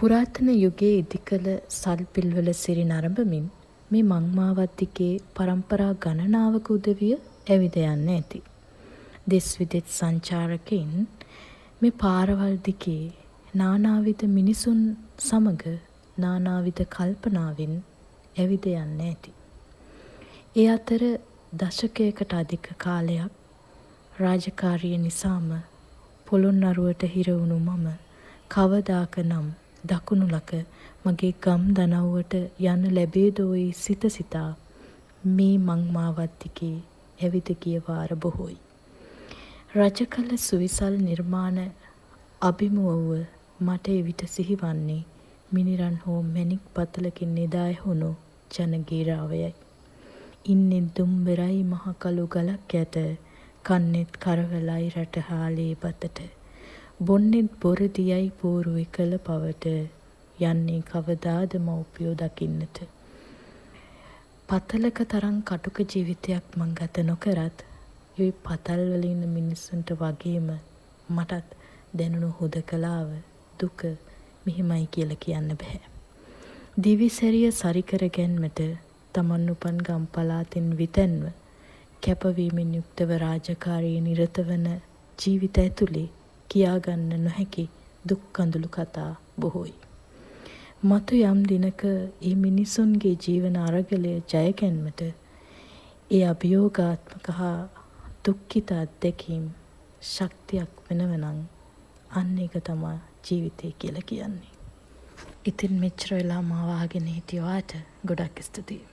පුරාතන යුගයේ ඉදිකළ සල්පිල්වල සිරි නරඹමින් මේ මංමාවත් දිගේ පරම්පරා ගණනාවක උදවිය ඇවිද යන්න ඇති. දෙස් විදෙස් සංචාරකයින් මේ පාරවල් දිගේ නානාවිධ මිනිසුන් සමග නානාවිධ කල්පනාවෙන් ඇවිද යන්න ඇති. ඒ අතර දශකයකට අධික කාලයක් රාජකාරිය නිසාම පොළොන්නරුවට හිර වුණු මම කවදාක නම් දකුණුලක මගේ ගම් දනව්වට යන්න ලැබේදෝයි සිත සිතා මේ මංමාවත් දිගේ ඇවිද ගිය වාර බොහෝයි. රජකල සුවිසල් නිර්මාණ අභිමුවව මට එවිට සිහිවන්නේ මිනිරන් හෝ මැණික් පතලකින් නිදා ඇහුණු ජනගීරාවයයි. ඉන්නේ දුම්බරයි මහ කළු ගලක් යට, කන්නෙත් කරවලයි රටහාලේ බතට, බොන්නෙත් බොරදියයි පෝරු එකල පවට, යන්නේ කවදාද මව්පියෝ දකින්නට. පතලක තරම් කටුක ජීවිතයක් මං ගත නොකරත් ඒ පතල් වල ඉන්න මිනිස්සුන්ට වගේම මටත් දැනුණු හුදකලාව දුක මෙහිමයි කියලා කියන්න බෑ. දිවිසැරිය සරිකර ගැන්මට තමන් උපන් ගම් පළාතින් විතැන්ව කැපවීමෙන් යුක්තව රාජකාරියේ නිරත වන ජීවිත ඇතුලේ කියාගන්න නොහැකි දුක් කඳුළු කතා බොහෝයි. මතු යම් දිනක මේ මිනිසුන්ගේ ජීවන අරගලය ජය ගැන්මට ඒ අභියෝගාත්මක හා දුක්ඛිත අත්දැකීම් ශක්තියක් වෙනවනම් අන්න ඒක තමයි ජීවිතය කියලා කියන්නේ. ඉතින් මෙච්චර වෙලා මාව අහගෙන හිටියාට ගොඩක් ස්තුතියි.